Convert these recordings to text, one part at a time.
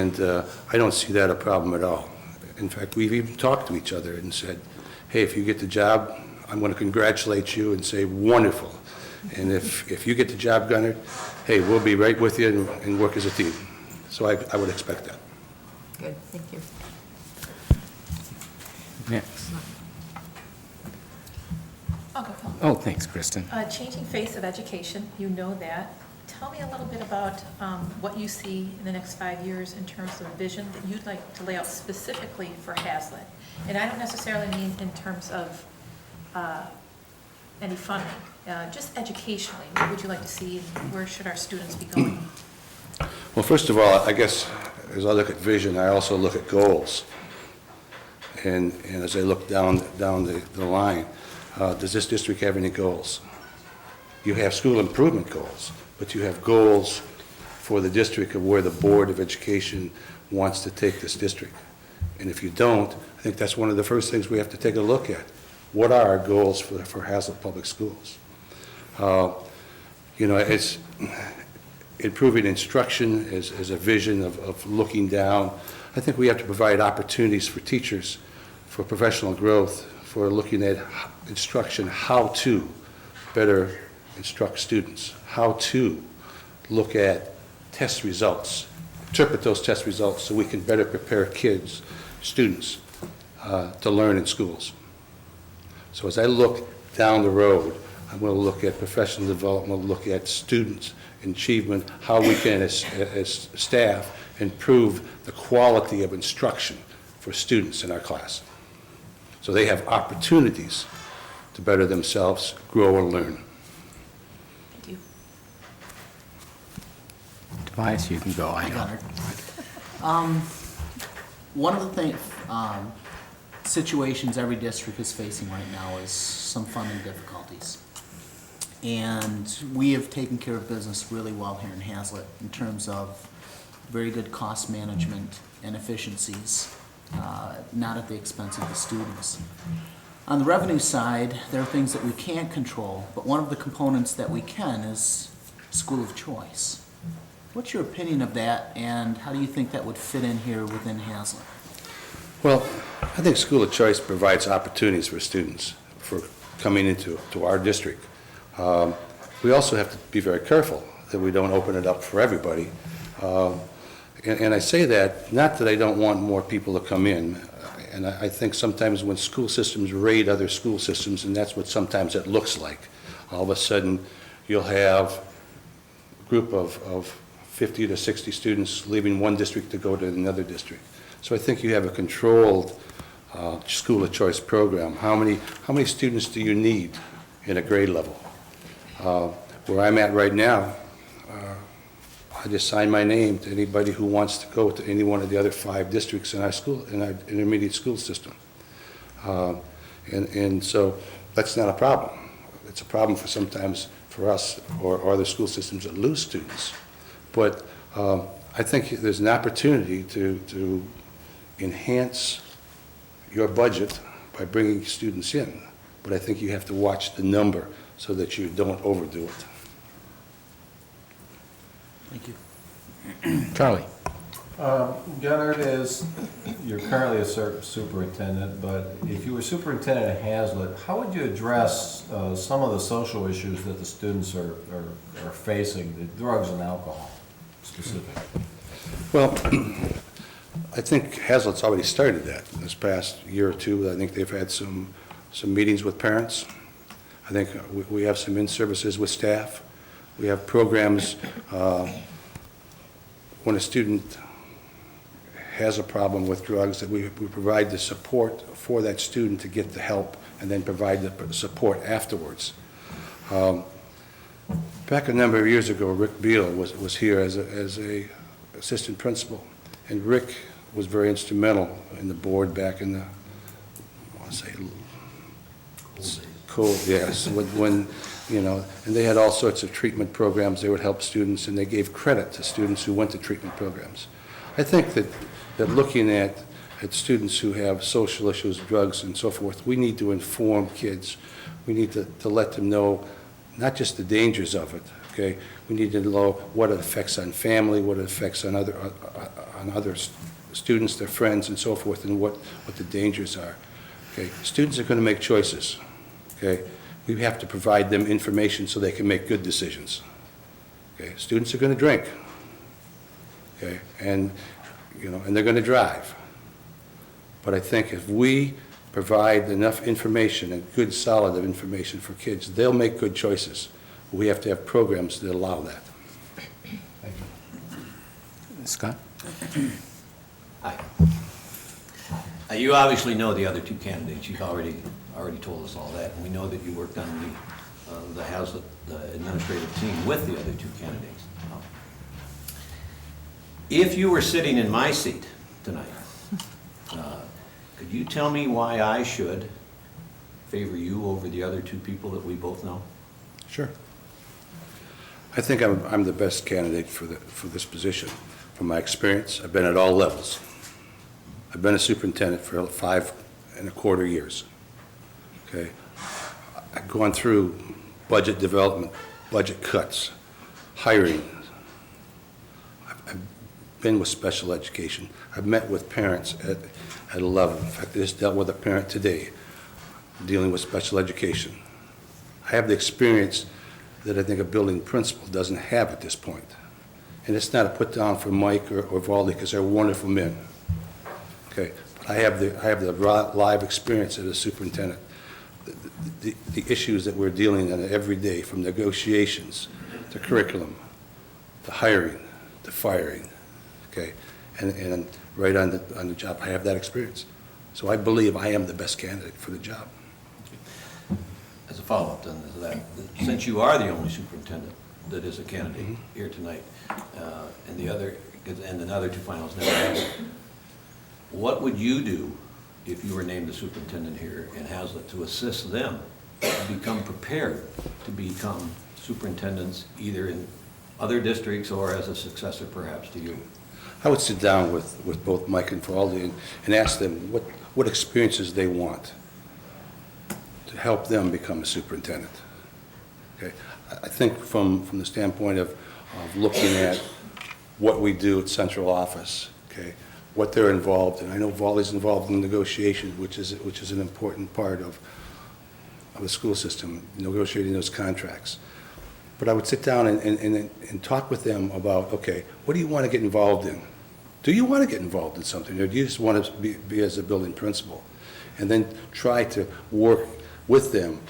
And I don't see that a problem at all. In fact, we've even talked to each other and said, hey, if you get the job, I'm going to congratulate you and say, wonderful. And if you get the job, Gunnar, hey, we'll be right with you and work as a team. So I would expect that. Good, thank you. Next. I'll go, Phil. Oh, thanks, Kristen. Changing face of education, you know that. Tell me a little bit about what you see in the next 5 years in terms of vision that you'd like to lay out specifically for Hazlitt. And I don't necessarily mean in terms of any funding, just educationally. What would you like to see and where should our students be going? Well, first of all, I guess as I look at vision, I also look at goals. And as I look down the line, does this district have any goals? You have school improvement goals, but you have goals for the district of where the Board of Education wants to take this district. And if you don't, I think that's one of the first things we have to take a look at. What are our goals for Hazlitt Public Schools? It's improving instruction as a vision of looking down. I think we have to provide opportunities for teachers, for professional growth, for looking at instruction, how to better instruct students, how to look at test results, interpret those test results so we can better prepare kids, students, to learn in schools. So as I look down the road, I'm going to look at professional development, look at students' achievement, how we can, as staff, improve the quality of instruction for students in our class. So they have opportunities to better themselves, grow and learn. Thank you. Tobias, you can go. I got it. One of the situations every district is facing right now is some funding difficulties. And we have taken care of business really well here in Hazlitt in terms of very good cost management and efficiencies, not at the expense of the students. On the revenue side, there are things that we can't control, but one of the components that we can is school of choice. What's your opinion of that, and how do you think that would fit in here within Hazlitt? Well, I think school of choice provides opportunities for students for coming into our district. We also have to be very careful that we don't open it up for everybody. And I say that, not that I don't want more people to come in, and I think sometimes when school systems raid other school systems, and that's what sometimes it looks like, all of a sudden you'll have a group of 50 to 60 students leaving one district to go to another district. So I think you have a controlled school of choice program. How many students do you need in a grade level? Where I'm at right now, I just sign my name to anybody who wants to go to any one of the other 5 districts in our intermediate school system. And so that's not a problem. It's a problem sometimes for us or other school systems that lose students. But I think there's an opportunity to enhance your budget by bringing students in. But I think you have to watch the number so that you don't overdo it. Thank you. Charlie. Gunnar, you're currently a superintendent, but if you were superintendent at Hazlitt, how would you address some of the social issues that the students are facing, the drugs and alcohol specifically? Well, I think Hazlitt's already started that this past year or two. I think they've had some meetings with parents. I think we have some in-services with staff. We have programs when a student has a problem with drugs that we provide the support for that student to get the help and then provide the support afterwards. Back a number of years ago, Rick Beal was here as a assistant principal, and Rick was very instrumental in the board back in the, I want to say, cold, yes, when and they had all sorts of treatment programs. They would help students, and they gave credit to students who went to treatment programs. I think that looking at students who have social issues, drugs, and so forth, we need to inform kids. We need to let them know not just the dangers of it, okay? We need to know what it affects on family, what it affects on other students, their friends, and so forth, and what the dangers are. Okay, students are going to make choices. Okay, we have to provide them information so they can make good decisions. Okay, students are going to drink. Okay, and they're going to drive. But I think if we provide enough information and good, solid information for kids, they'll make good choices. We have to have programs that allow that. Thank you. Scott? Hi. You obviously know the other two candidates. You've already told us all that. And we know that you worked on the Hazlet administrative team with the other two candidates. If you were sitting in my seat tonight, could you tell me why I should favor you over the other two people that we both know? Sure. I think I'm the best candidate for this position. From my experience, I've been at all levels. I've been a superintendent for 5.25 years. Okay, I've gone through budget development, budget cuts, hiring. I've been with special education. I've met with parents at a level. In fact, I just dealt with a parent today dealing with special education. I have the experience that I think a building principal doesn't have at this point. And it's not a put down for Mike or Valdi, because they're wonderful men. Okay, but I have the live experience as a superintendent. The issues that we're dealing in every day, from negotiations to curriculum, to hiring, to firing, okay, and right on the job, I have that experience. So I believe I am the best candidate for the job. As a follow-up then to that, since you are the only superintendent that is a candidate here tonight, and the other two finalists never have, what would you do if you were named the superintendent here in Hazlet to assist them to become prepared to become superintendents either in other districts or as a successor perhaps to you? I would sit down with both Mike and Valdi and ask them what experiences they want to help them become a superintendent. Okay, I think from the standpoint of looking at what we do at central office, okay, what they're involved in. I know Valdi's involved in negotiations, which is an important part of the school system, negotiating those contracts. But I would sit down and talk with them about, okay, what do you want to get involved in? Do you want to get involved in something, or do you just want to be as a building principal? And then try to work with them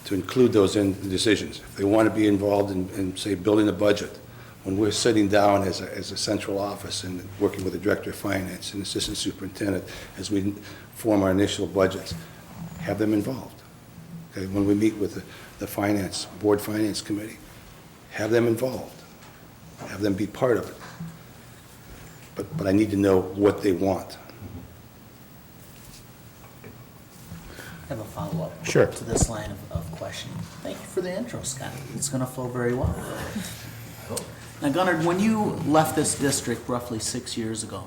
to include those in the decisions. If they want to be involved in say, building a budget, when we're sitting down as a central office and working with the director of finance and assistant superintendent as we form our initial budgets, have them involved. Okay, when we meet with the finance, board finance committee, have them involved. Have them be part of it. But I need to know what they want. I have a follow-up Sure. to this line of questioning. Thank you for the intro, Scott. It's going to flow very well. Now, Gunnar, when you left this district roughly 6 years ago,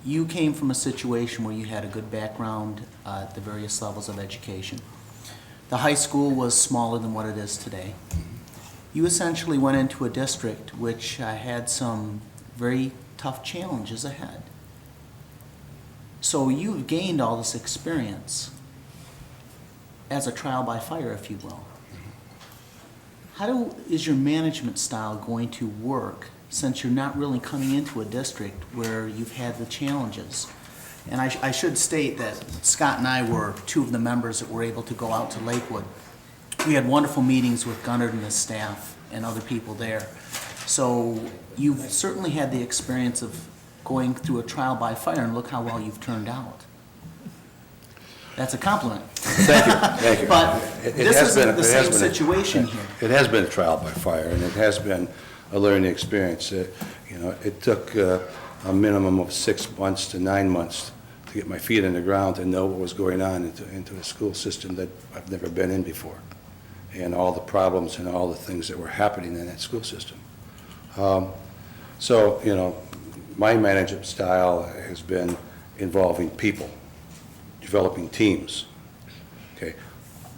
you came from a situation where you had a good background at the various levels of education. The high school was smaller than what it is today. You essentially went into a district which had some very tough challenges ahead. So you've gained all this experience as a trial by fire, if you will. How is your management style going to work since you're not really coming into a district where you've had the challenges? And I should state that Scott and I were two of the members that were able to go out to Lakewood. We had wonderful meetings with Gunnar and his staff and other people there. So you've certainly had the experience of going through a trial by fire, and look how well you've turned out. That's a compliment. Thank you, thank you. But It this has isn't been- the it has same been a- situation here. It has been a trial by fire, and it has been a learning experience. It took a minimum of 6 months to 9 months to get my feet in the ground and know what was going on into a school system that I've never been in before, and all the problems and all the things that were happening in that school system. My management style has been involving people, developing teams. Okay,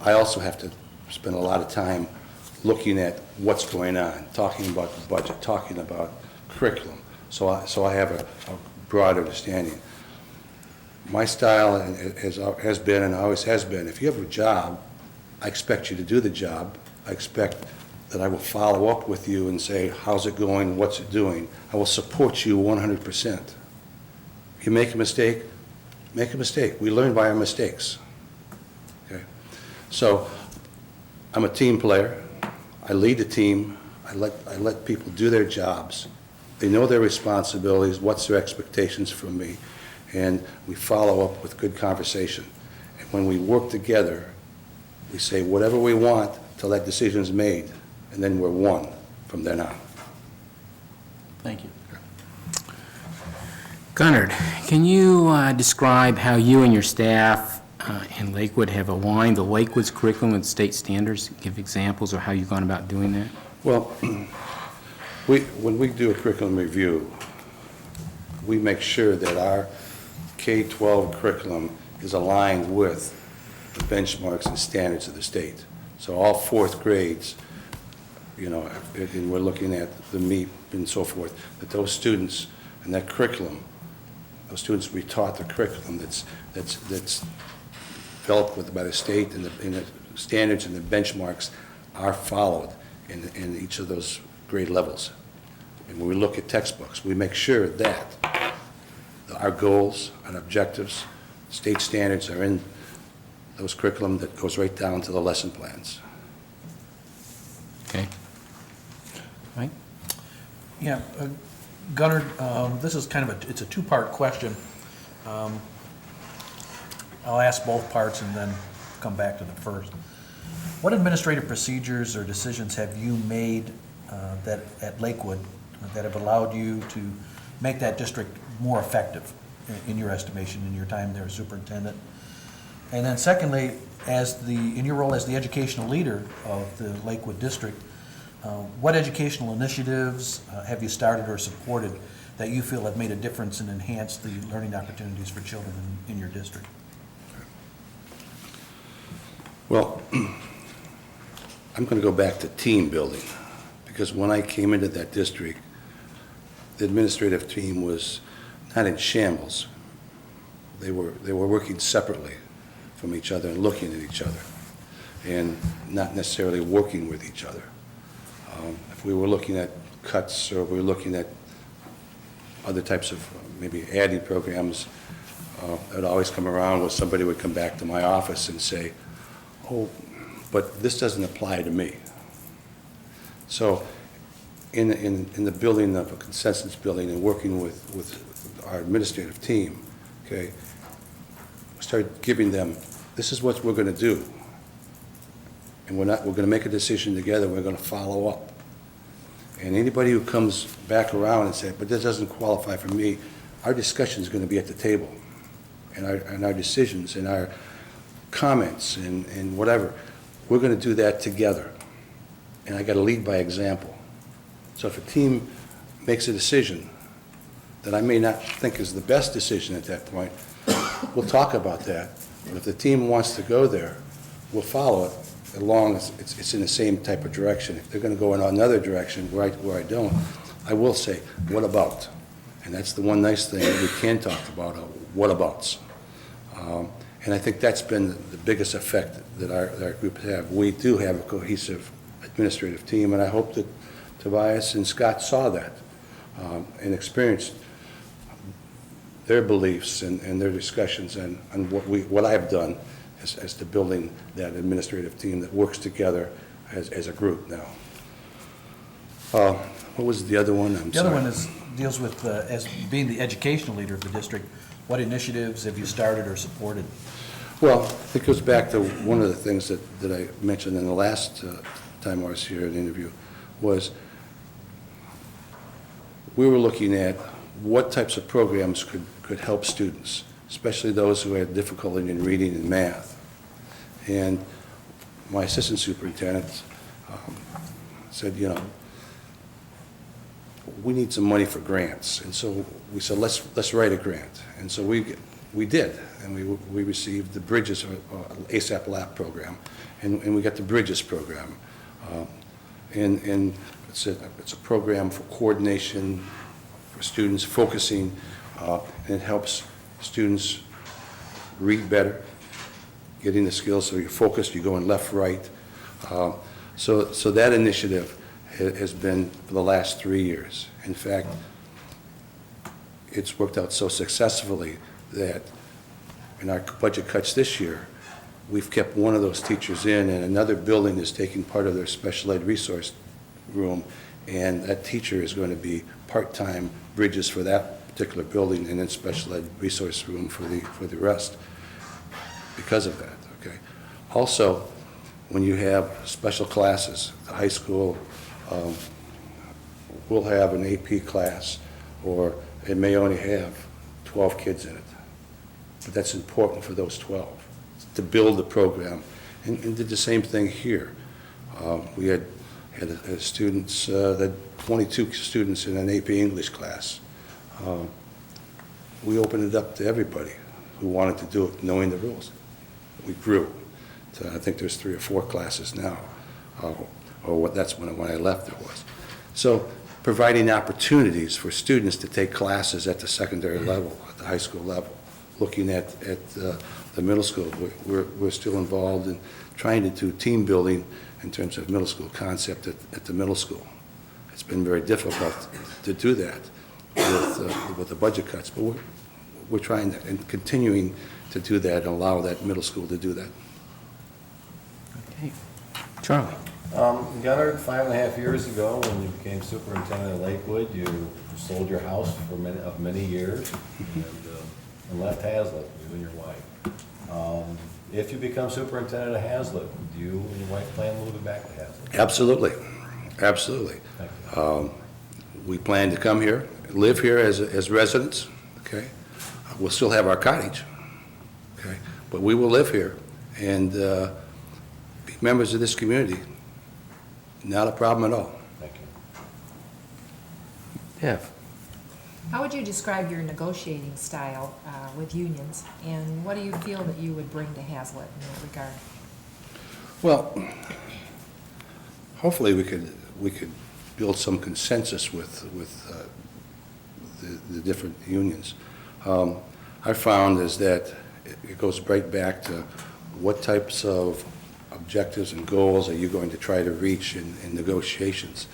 I also have to spend a lot of time looking at what's going on, talking about the budget, talking about curriculum. So I have a broad understanding. My style has been and always has been, if you have a job, I expect you to do the job. I expect that I will follow up with you and say, how's it going, what's it doing? I will support you 100%. You make a mistake, make a mistake. We learn by our mistakes. Okay? So I'm a team player. I lead the team. I let people do their jobs. They know their responsibilities, what's their expectations from me, and we follow up with good conversation. And when we work together, we say whatever we want till that decision is made, and then we're one from then on. Thank you. Gunnar, can you describe how you and your staff in Lakewood have aligned the Lakewood's curriculum with state standards? Give examples of how you've gone about doing that? Well, when we do a curriculum review, we make sure that our K-12 curriculum is aligned with the benchmarks and standards of the state. So all fourth grades, you know, and we're looking at the MEP and so forth, that those students and that curriculum, those students, we taught the curriculum that's developed by the state, and the standards and the benchmarks are followed in each of those grade levels. And when we look at textbooks, we make sure that our goals and objectives, state standards are in those curriculum that goes right down to the lesson plans. Okay. Mike? Yeah, Gunnar, this is kind of it's a two-part question. I'll ask both parts and then come back to the first. What administrative procedures or decisions have you made that at Lakewood that have allowed you to make that district more effective in your estimation, in your time there as superintendent? And then secondly, in your role as the educational leader of the Lakewood district, what educational initiatives have you started or supported that you feel have made a difference and enhanced the learning opportunities for children in your district? Well, I'm going to go back to team building, because when I came into that district, the administrative team was not in shambles. They were working separately from each other and looking at each other and not necessarily working with each other. If we were looking at cuts or we were looking at other types of maybe adding programs, it would always come around where somebody would come back to my office and say, oh, but this doesn't apply to me. So in the building of a consensus building and working with our administrative team, okay, start giving them, this is what we're going to do. And we're going to make a decision together, we're going to follow up. And anybody who comes back around and say, but this doesn't qualify for me, our discussion is going to be at the table. And our decisions and our comments and whatever, we're going to do that together. And I got to lead by example. So if a team makes a decision that I may not think is the best decision at that point, we'll talk about that. But if the team wants to go there, we'll follow it as long as it's in the same type of direction. If they're going to go in another direction where I don't, I will say, what about? And that's the one nice thing that we can talk about, what abouts. And I think that's been the biggest effect that our group have. We do have a cohesive administrative team, and I hope that Tobias and Scott saw that and experienced their beliefs and their discussions and what I've done as to building that administrative team that works together as a group now. What was the other one? The other one deals with, as being the educational leader of the district, what initiatives have you started or supported? Well, it goes back to one of the things that I mentioned in the last time I was here in the interview, was we were looking at what types of programs could help students, especially those who had difficulty in reading and math. And my assistant superintendent said, you know, we need some money for grants. And so we said, let's write a grant. And so we did, and we received the Bridges ASAP LAP program, and we got the Bridges program. And it's a program for coordination, for students focusing, and it helps students read better, getting the skills so you're focused, you're going left, right. So that initiative has been for the last 3 years. In fact, it's worked out so successfully that in our budget cuts this year, we've kept one of those teachers in, and another building is taking part of their special ed resource room, and that teacher is going to be part-time bridges for that particular building, and then special ed resource room for the rest because of that, okay? Also, when you have special classes, the high school will have an AP class, or it may only have 12 kids in it. But that's important for those 12, to build the program. And did the same thing here. We had students, 22 students in an AP English class. We opened it up to everybody who wanted to do it, knowing the rules. We grew. So I think there's 3 or 4 classes now, that's when I left there was. So providing opportunities for students to take classes at the secondary level, at the high school level. Looking at the middle school, we're still involved in trying to do team building in terms of middle school concept at the middle school. It's been very difficult to do that with the budget cuts, but we're trying that and continuing to do that and allow that middle school to do that. Okay. Charlie? Gunnar, 5.5 years ago, when you became superintendent of Lakewood, you sold your house for many years and left Hazlet, you and your wife. If you become superintendent of Hazlet, do you and your wife plan moving back to Hazlet? Absolutely, absolutely. Thank you. We plan to come here, live here as residents, okay? We'll still have our cottage, okay? But we will live here and be members of this community. Not a problem at all. Thank you. Bev? How would you describe your negotiating style with unions, and what do you feel that you would bring to Hazlet in that regard? Well, hopefully we could build some consensus with the different unions. I found is that it goes right back to what types of objectives and goals are you going to try to reach in negotiations,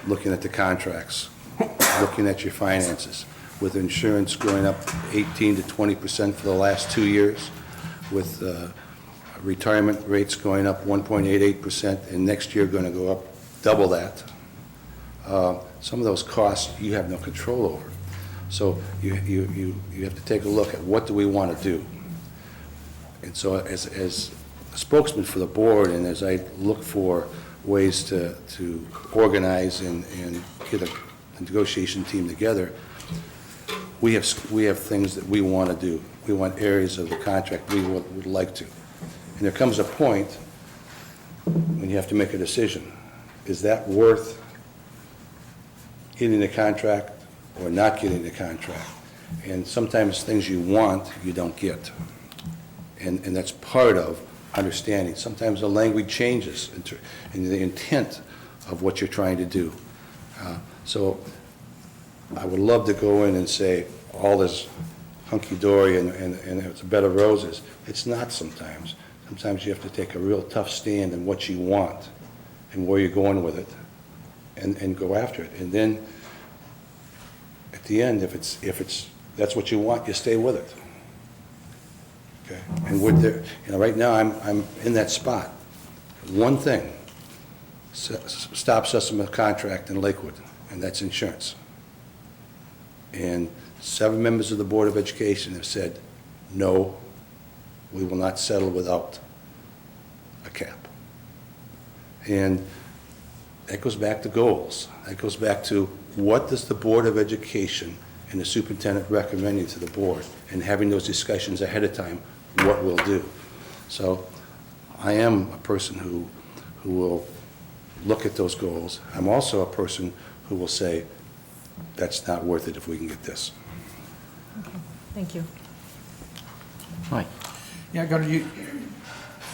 looking at the contracts, looking at your finances, with insurance going up 18 to 20% for the last 2 years, with retirement rates going up 1.88%, and next year going to go up double that. Some of those costs you have no control over. So you have to take a look at what do we want to do. And so as a spokesman for the board, and as I look for ways to organize and get a negotiation team together, we have things that we want to do. We want areas of the contract we would like to. And there comes a point when you have to make a decision. Is that worth getting the contract or not getting the contract? And sometimes things you want, you don't get. And that's part of understanding. Sometimes the language changes in the intent of what you're trying to do. So I would love to go in and say all this hunky-dory and it's a bed of roses. It's not sometimes. Sometimes you have to take a real tough stand in what you want and where you're going with it and go after it. And then at the end, if that's what you want, you stay with it. Okay? And we're there, right now I'm in that spot. One thing stops us from a contract in Lakewood, and that's insurance. And 7 members of the Board of Education have said, no, we will not settle without a cap. And that goes back to goals. That goes back to what does the Board of Education and the superintendent recommending to the board, and having those discussions ahead of time, what we'll do. So I am a person who will look at those goals. I'm also a person who will say, that's not worth it if we can get this. Okay, thank you. Mike? Yeah, Gunnar,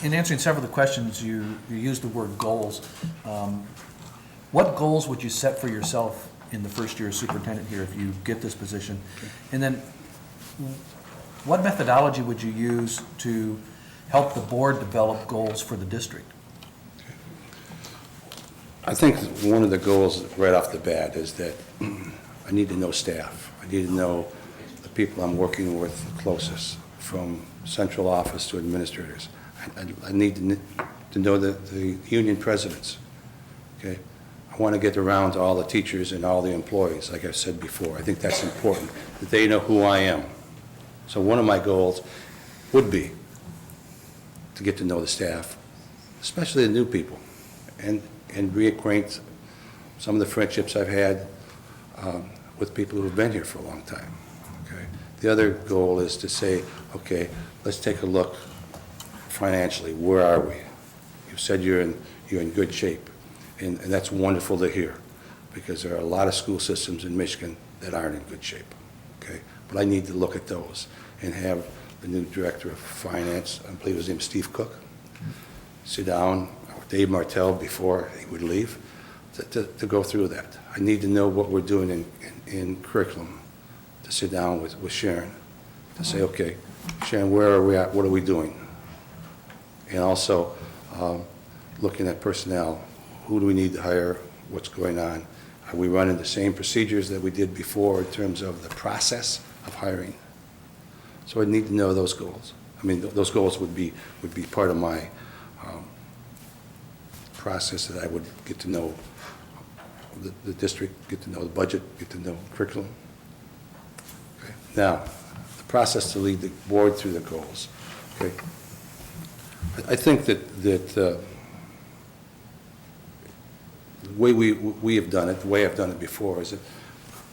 in answering several of the questions, you used the word goals. What goals would you set for yourself in the first year as superintendent here if you get this position? And then what methodology would you use to help the board develop goals for the district? I think one of the goals right off the bat is that I need to know staff. I need to know the people I'm working with closest, from central office to administrators. I need to know the union presidents, okay? I want to get around to all the teachers and all the employees, like I've said before. I think that's important, that they know who I am. So one of my goals would be to get to know the staff, especially the new people, and reacquaint some of the friendships I've had with people who have been here for a long time, okay? The other goal is to say, okay, let's take a look financially. Where are we? You said you're in good shape, and that's wonderful to hear, because there are a lot of school systems in Michigan that aren't in good shape, okay? But I need to look at those and have the new director of finance, I believe his name is Steve Cook, sit down with Dave Martell before he would leave to go through that. I need to know what we're doing in curriculum, to sit down with Sharon, to say, okay, Sharon, where are we at? What are we doing? And also looking at personnel. Who do we need to hire? What's going on? Are we running the same procedures that we did before in terms of the process of hiring? So I need to know those goals. I mean, those goals would be part of my process, that I would get to know the district, get to know the budget, get to know curriculum. Okay. Now, the process to lead the board through the goals. Okay. I think that the way we have done it, the way I've done it before, is that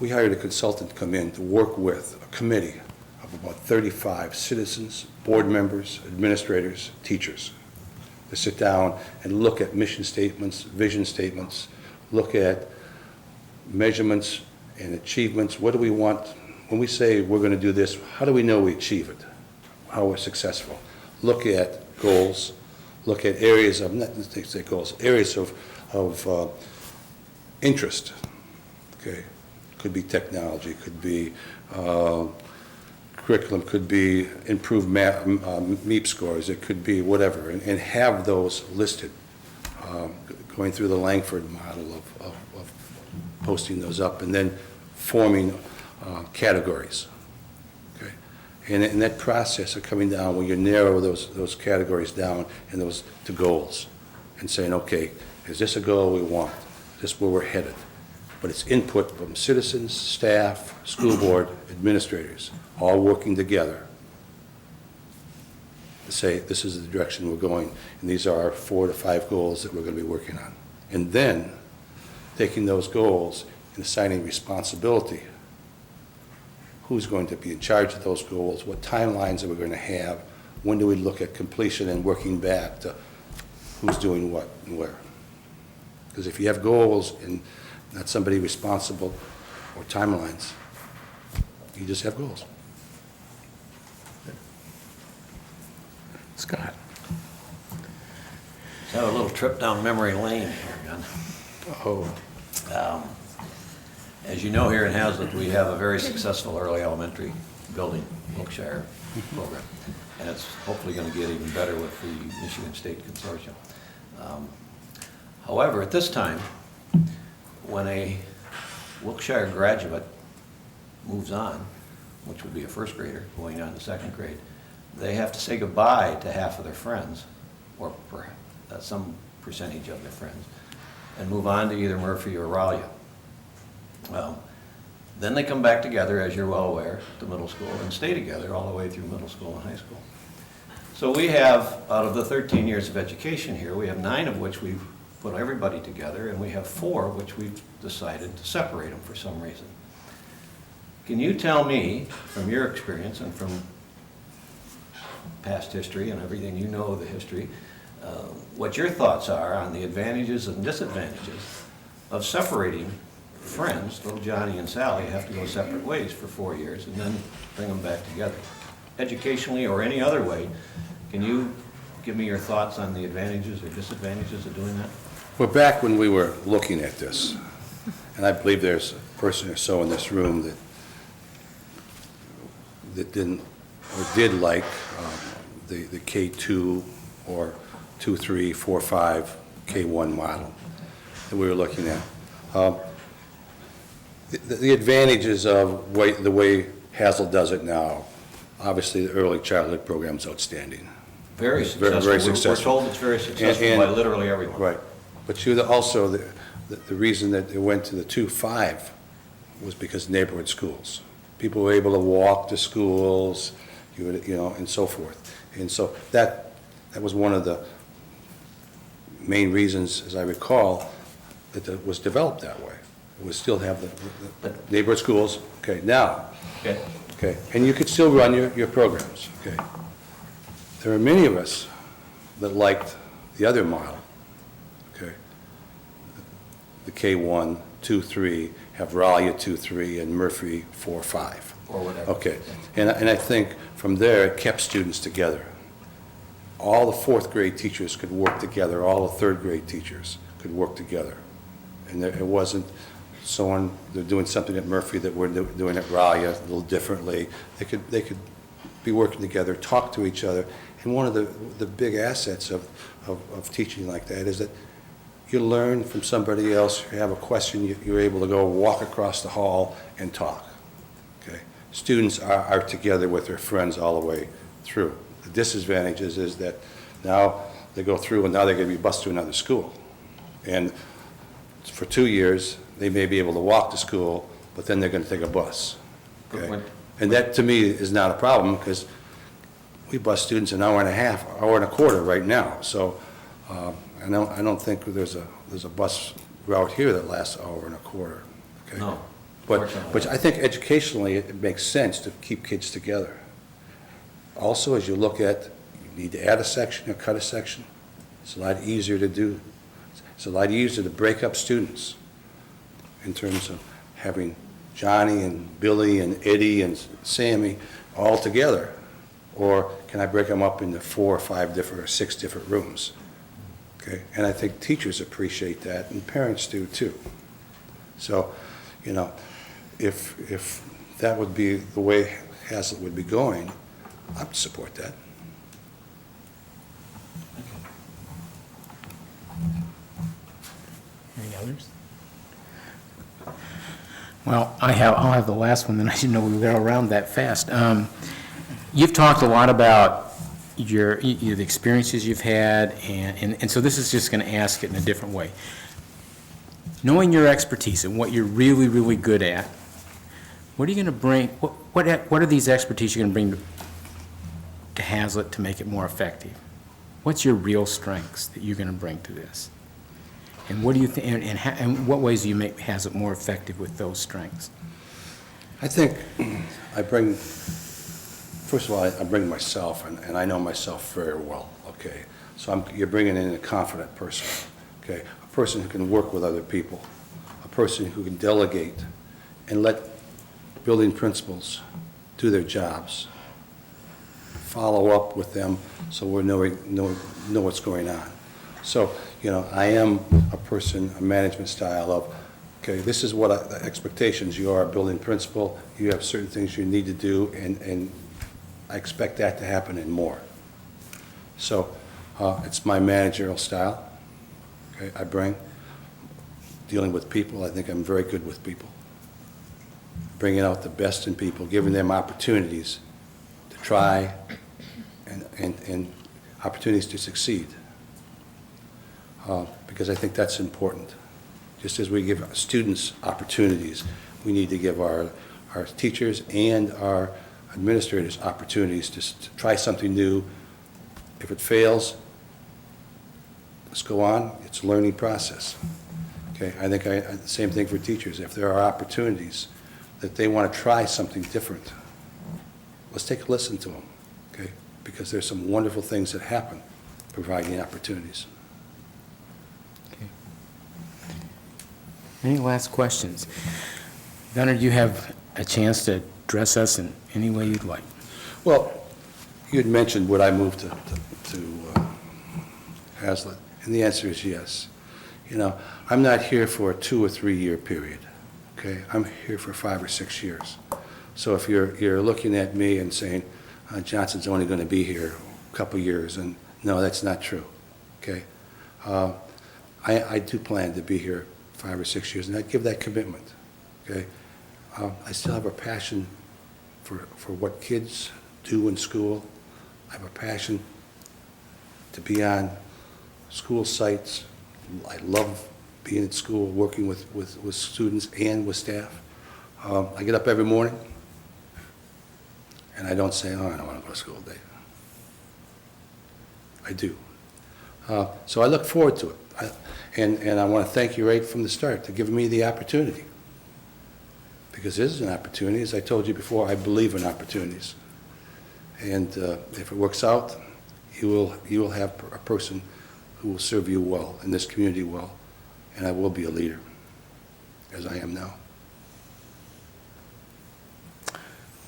we hired a consultant to come in to work with a committee of about 35 citizens, board members, administrators, teachers, to sit down and look at mission statements, vision statements, look at measurements and achievements. What do we want? When we say we're going to do this, how do we know we achieve it? How we're successful? Look at goals, look at areas of, not say goals, areas of interest, okay? Could be technology, could be curriculum, could be improved MEP scores, it could be whatever, and have those listed, going through the Langford model of posting those up, and then forming categories, okay? And in that process of coming down, when you narrow those categories down and those to goals, and saying, okay, is this a goal we want? Is this where we're headed? But it's input from citizens, staff, school board, administrators, all working together to say, this is the direction we're going, and these are our 4 to 5 goals that we're going to be working on. And then taking those goals and assigning responsibility. Who's going to be in charge of those goals? What timelines are we going to have? When do we look at completion, and working back to who's doing what and where? Because if you have goals and not somebody responsible or timelines, you just have goals. Scott? Let's have a little trip down memory lane here, Gun. Oh. As you know, here in Hazlet, we have a very successful early elementary building, Wilkshire program, and it's hopefully going to get even better with the Michigan State Consortium. However, at this time, when a Wilkshire graduate moves on, which would be a first grader going on to second grade, they have to say goodbye to half of their friends, or some percentage of their friends, and move on to either Murphy or Raleigh. Then they come back together, as you're well aware, to middle school, and stay together all the way through middle school and high school. So we have, out of the 13 years of education here, we have 9 of which we've put everybody together, and we have 4 which we've decided to separate them for some reason. Can you tell me, from your experience and from past history and everything you know of the history, what your thoughts are on the advantages and disadvantages of separating friends? Little Johnny and Sally have to go separate ways for 4 years and then bring them back together. Educationally or any other way, can you give me your thoughts on the advantages or disadvantages of doing that? Well, back when we were looking at this, and I believe there's a person or so in this room that didn't, or did like the K2 or 2, 3, 4, 5, K1 model that we were looking at. The advantages of the way Hazlitt does it now, obviously, the early childhood program is outstanding. Very successful. Very We're successful. told it's very successful And- by literally everyone. Right. But also, the reason that it went to the 2-5 was because neighborhood schools. People were able to walk to schools, and so forth. And so that was one of the main reasons, as I recall, that it was developed that way. It would still have the neighborhood schools. Okay, now, Okay. and you could still run your programs, okay? There are many of us that liked the other model, okay? The K1, 2, 3, have Raleigh 2, 3, and Murphy 4, 5. Or whatever. Okay, and I think from there, it kept students together. All the fourth grade teachers could work together, all the third grade teachers could work together. And it wasn't they're doing something at Murphy that we're doing at Raleigh a little differently. They could be working together, talk to each other. And one of the big assets of teaching like that is that you learn from somebody else. You have a question, you're able to go walk across the hall and talk. Okay, students are together with their friends all the way through. The disadvantage is that now they go through and now they're going to be bused to another school. And for 2 years, they may be able to walk to school, but then they're going to take a bus. Good Okay? point. And that, to me, is not a problem, because we bus students an hour and a half, hour and a quarter right now. So I don't think there's a bus route here that lasts an hour and a quarter. Okay? No. But Fortunately. I think educationally, it makes sense to keep kids together. Also, as you look at, you need to add a section or cut a section, it's a lot easier to do. It's a lot easier to break up students in terms of having Johnny and Billy and Eddie and Sammy all together. Or can I break them up into 4 or 5 different or 6 different rooms? Okay, and I think teachers appreciate that and parents do too. So, if that would be the way Hazlitt would be going, I'd support that. Any others? Well, I'll have the last one, then I didn't know we would go around that fast. You've talked a lot about the experiences you've had, and so this is just going to ask it in a different way. Knowing your expertise and what you're really, really good at, what are you going to bring, what are these expertise you're going to bring to Hazlitt to make it more effective? What's your real strengths that you're going to bring to this? And what do you think, and what ways do you make Hazlitt more effective with those strengths? I think first of all, I bring myself, and I know myself very well, okay? So you're bringing in a confident person, okay? A person who can work with other people, a person who can delegate and let building principals do their jobs, follow up with them so we know what's going on. So, I am a person, a management style of, okay, this is what the expectations. You are a building principal, you have certain things you need to do, and I expect that to happen and more. So, it's my managerial style, okay, I bring. Dealing with people, I think I'm very good with people. Bringing out the best in people, giving them opportunities to try and opportunities to succeed. Because I think that's important. Just as we give students opportunities, we need to give our teachers and our administrators opportunities to try something new. If it fails, let's go on. It's a learning process. Okay, I think the same thing for teachers. If there are opportunities that they want to try something different, let's take a listen to them, okay? Because there's some wonderful things that happen providing opportunities. Any last questions? Gunnar, you have a chance to address us in any way you'd like. Well, you had mentioned would I move to Hazlitt, and the answer is yes. You know, I'm not here for a 2 or 3 year period, okay? I'm here for 5 or 6 years. So if you're looking at me and saying, Johnson's only going to be here a couple years, and no, that's not true, okay? I do plan to be here 5 or 6 years, and I give that commitment, okay? I still have a passion for what kids do in school. I have a passion to be on school sites. I love being at school, working with students and with staff. I get up every morning, and I don't say, oh, I don't want to go to school today. I do. So I look forward to it. And I want to thank you right from the start for giving me the opportunity. Because this is an opportunity. As I told you before, I believe in opportunities. And if it works out, you will have a person who will serve you well, and this community well, and I will be a leader, as I am now.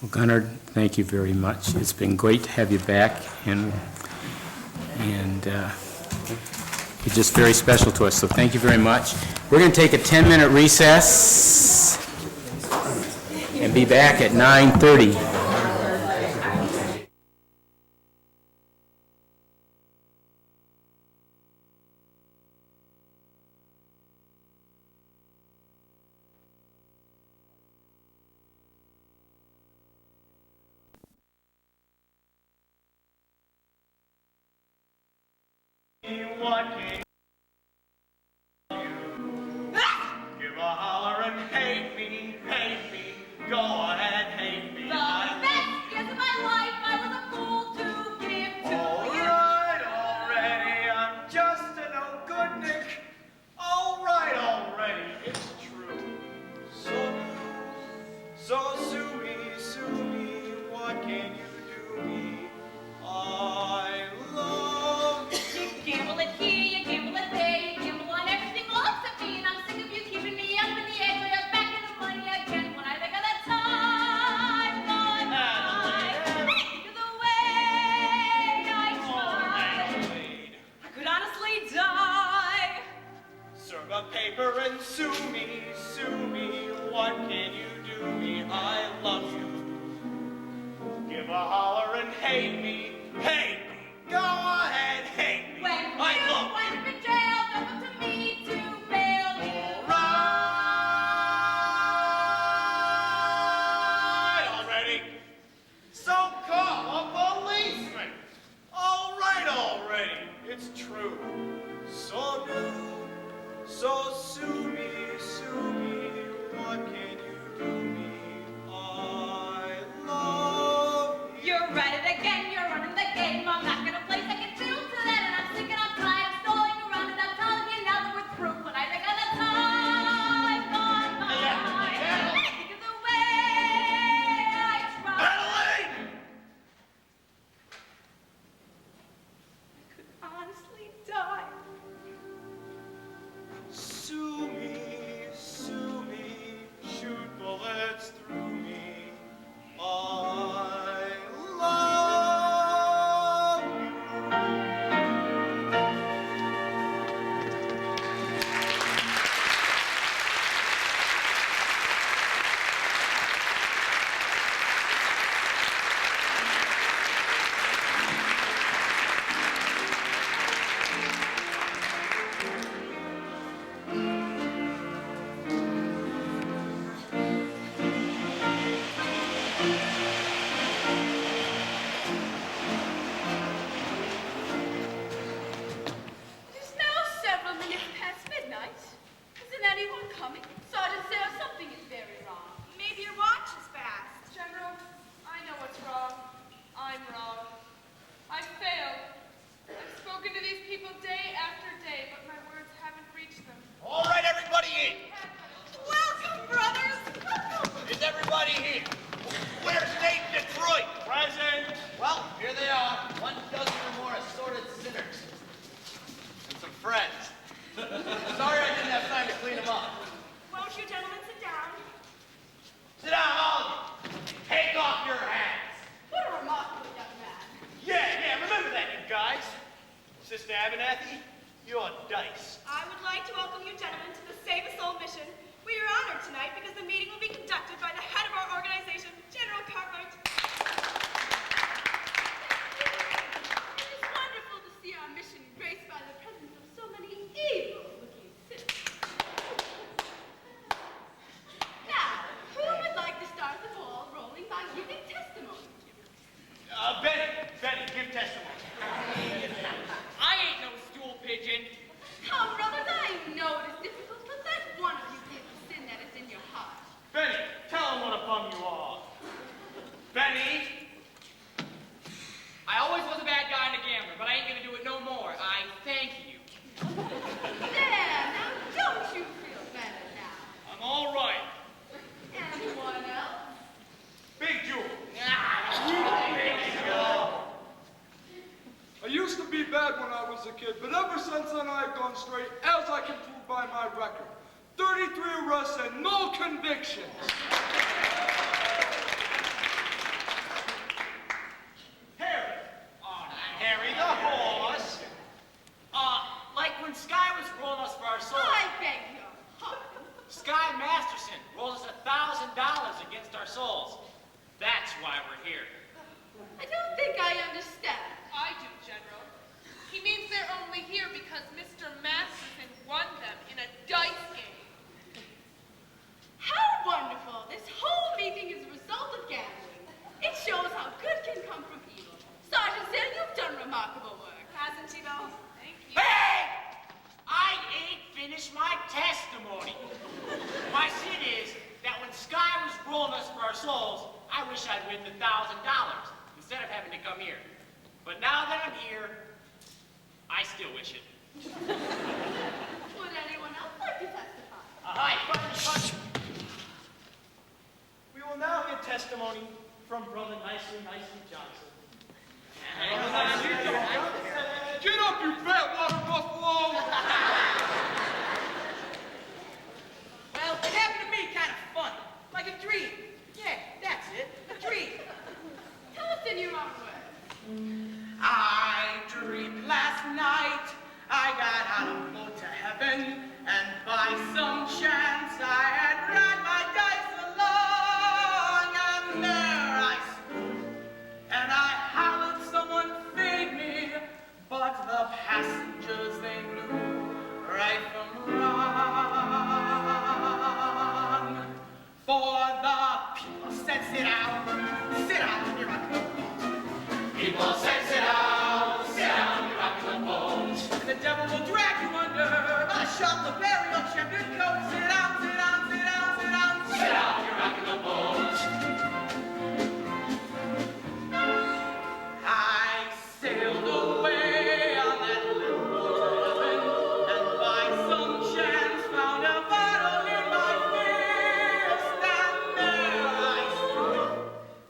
Well, Gunnar, thank you very much. It's been great to have you back, and you're just very special to us, so thank you very much. We're going to take a 10-minute recess and be back at 9:30. Give a holler and hate me, go ahead, hate me. The best years of my life I was a fool to give to you. Alright, already, I'm just a no good Nick. Alright, already, it's true. So sue me, what can you do me? I love you. You gamble it here, you gamble it there, you gamble on everything all except me, and I'm sick of you keeping me up in the air till you're back in the money again. When I think of the time gone by, think of the way I tried, I could honestly die. Serve a paper and sue me, what can you do me? I love you. Give a holler and hate me, go ahead, hate me. When I love you. Wind up in jail, don't look to me to bail you. Alright, already. So call a policeman. Alright, already. It's true. So new. So sue me, what can you do me? I love you. You're at it again, you're running the game. I'm not gonna play second fiddle to that, and I'm sick and I'm tired of stalling around, and I'm telling you now that we're through. When I think of the time gone by, I think of the way I tried. Madeline! I could honestly die. Sue me, shoot bullets through me. I love It is now several minutes past midnight. Isn't anyone coming? Sergeant Sarah, something is very wrong. Maybe your watch is fast. General, I know what's wrong. I'm wrong. I failed. I've spoken to these people day after day, but my words haven't reached them. All right, everybody in. Welcome, brothers! Welcome! Is everybody here? Where's Nate Detroit? Present! Well, here they are. 1 dozen or more assorted sinners. And some friends. Sorry I didn't have time to clean them up. Won't you gentlemen sit down? Sit down, all of you. Take off your hats. What a remarkable young man. Yeah, remember that, you guys. Sister Abernathy, you're dice. I would like to welcome tonight because the meeting will be conducted by the head of our organization, General Cartwright. It is wonderful to see our mission graced by the presence of so many evil-looking citizens. Now, who would like to start the ball rolling by giving testimony? Benny, give testimony. I ain't no stool pigeon. Come, brothers, I know it is difficult, but let one of you give the sin that is in your heart. Benny, tell him what a bum you are. Benny! I always was a bad guy and a gambler, but I ain't gonna do it no more. I thank you. There, now don't you feel better now? I'm all right. Anyone else? Big Jewel. I used to be bad when I was a kid, but ever since then I've gone straight, as I can prove by my record. 33 arrests and no convictions. Harry. Oh, not Harry the horse. Like when Sky was rolling us for our souls. I beg your pardon. Sky Masterson rolled us $1,000 against our souls. That's why we're here. I don't think I understand. I do, General. He means they're only here because Mr. Masterson won them in a dice game. How wonderful! This whole meeting is a result of gambling. It shows how good can come from evil. Sergeant Sale, you've done remarkable work, hasn't he, though? Thank you. Hey! I ain't finished my testimony. My sin is that when Sky was rolling us for our souls, I wish I'd win the $1,000 instead of having to come here. But now that I'm here, I still wish it. Would anyone else like to testify? Hi, We will now hear testimony from Brother Nicely Johnson. Get up, you fat water buffalo! Well, it happened to me kind of funny, like a dream. Yeah, that's it, a dream. Tell us in your own words. I dreamed last night I got on a boat to heaven, and by some chance I had run my dice along, and there I stood, and I hollered someone fade me, but the passengers, they knew right from wrong. For the people said, sit down, you're rocking the boat. People said, sit down, you're rocking the boat. And the devil will drag you under by the shelf of burial champion coat. Sit down, sit down, sit down, sit down, sit down, you're rocking the boat. I sailed away on that little boat to heaven, and by some chance found a bottle in my fist, and there I stood,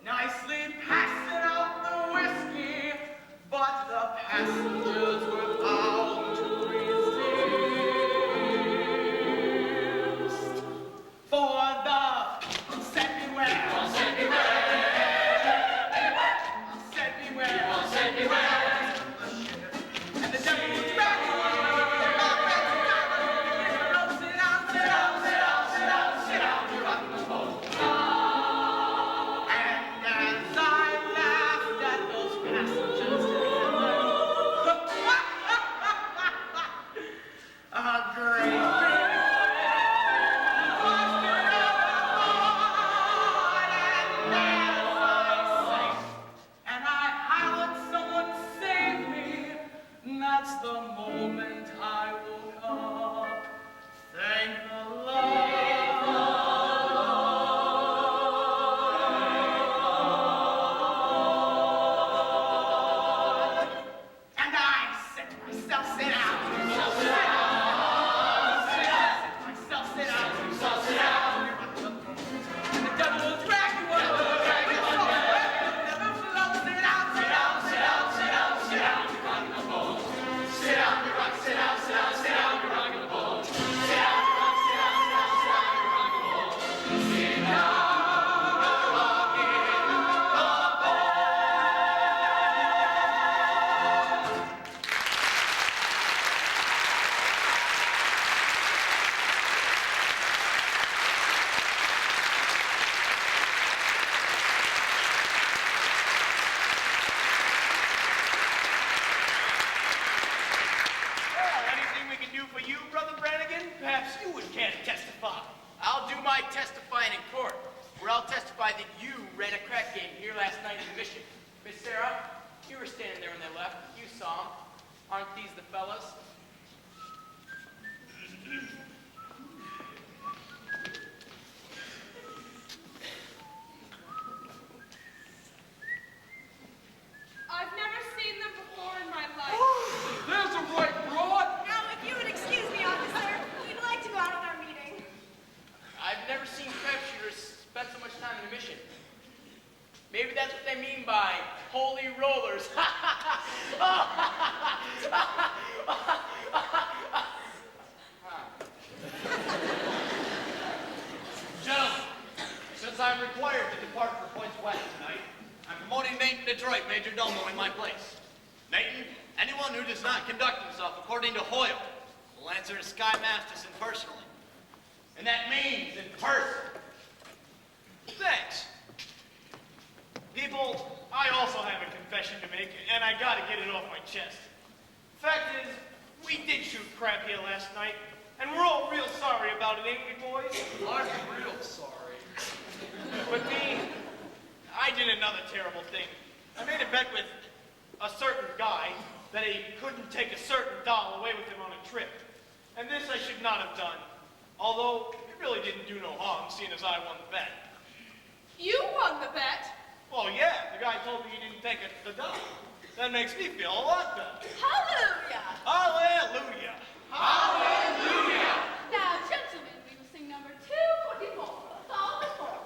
nicely passing out the whiskey, here last night in the mission. Miss Sarah, you were standing there on their left. You saw them. Aren't these the fellas? I've never seen them before in my life. There's a right broad. Now, if you would excuse me, officer, we'd like to go out on our meeting. I've never seen crapshooters spend so much time in a mission. Maybe that's what they mean by holy rollers. Gentlemen, since I'm required to depart for points west tonight, I'm promoting Nathan Detroit Major Domo in my place. Nathan, anyone who does not conduct himself according to Hoyle will answer to Sky Masterson personally. And that means in person. Thanks. People, I also have a confession to make, and I gotta get it off my chest. Fact is, we did shoot crap here last night, and we're all real sorry about it, ain't we, boys? I'm real sorry. But me, I did another terrible thing. I made a bet with a certain guy that he couldn't take a certain doll away with him on a trip. And this I should not have done. Although, it really didn't do no harm, seeing as I won the bet. You won the bet. Well, yeah, the guy told me he didn't take the doll. That makes me feel a lot better. Hallelujah. Hallelujah! Hallelujah. Now, gentlemen, we will sing number 244. Follow the form.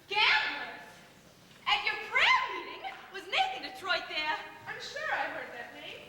Gamblers? At your prayer meeting? Was Nathan Detroit there? I'm sure I heard that name.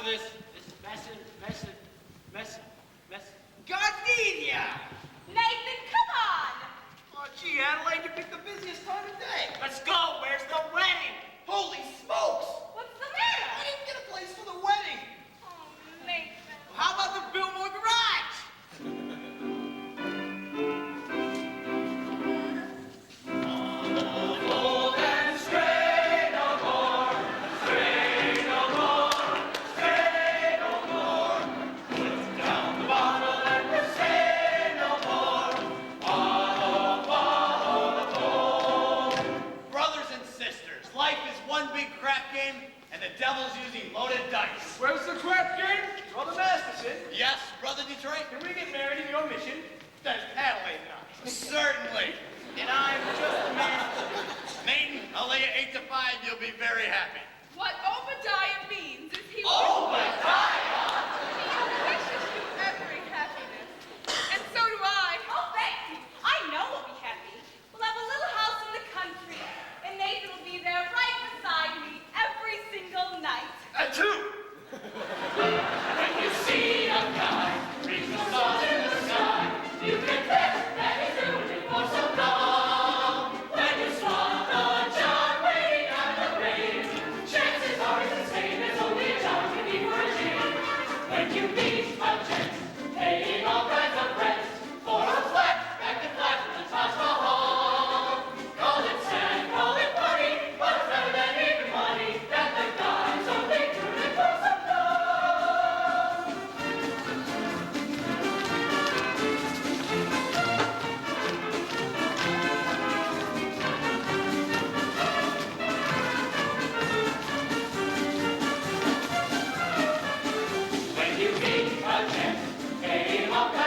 this gardenia. Nathan, come on! Oh, gee, Adelaide, you picked the busiest time of day. Let's go. Where's the wedding? Holy smokes! What's the matter? I didn't get a place for the wedding. Oh, Nathan. How about the Billmore Garage? Brothers and sisters, life is one big crap game, and the devil's using loaded dice. Where's the crap game? Brother Masterson, Yes, Brother Detroit? can we get married in your mission? That's Adelaide and I. Certainly. And I'm just the man. Nathan, I'll lay you 8 to 5. You'll be very happy. What Obadiah means is he Obadiah! He wishes you every happiness. And so do I. Oh, thank you. I know we'll be happy. We'll have a little house in the country, and Nathan will be there right beside me every single night. And two. When you see a guy reach the stars in the sky, you can bet that he's doing it for some calm. When you spot a John waiting on the rain, chances are it's the same as only a John can be for a Jane. When you meet a gent paying all kinds of rent for a flat back to flat in the Taj Mahal, call it sad, call it funny, but it's better than even money that the guy's only doing it for some love. When you meet a gent paying all kinds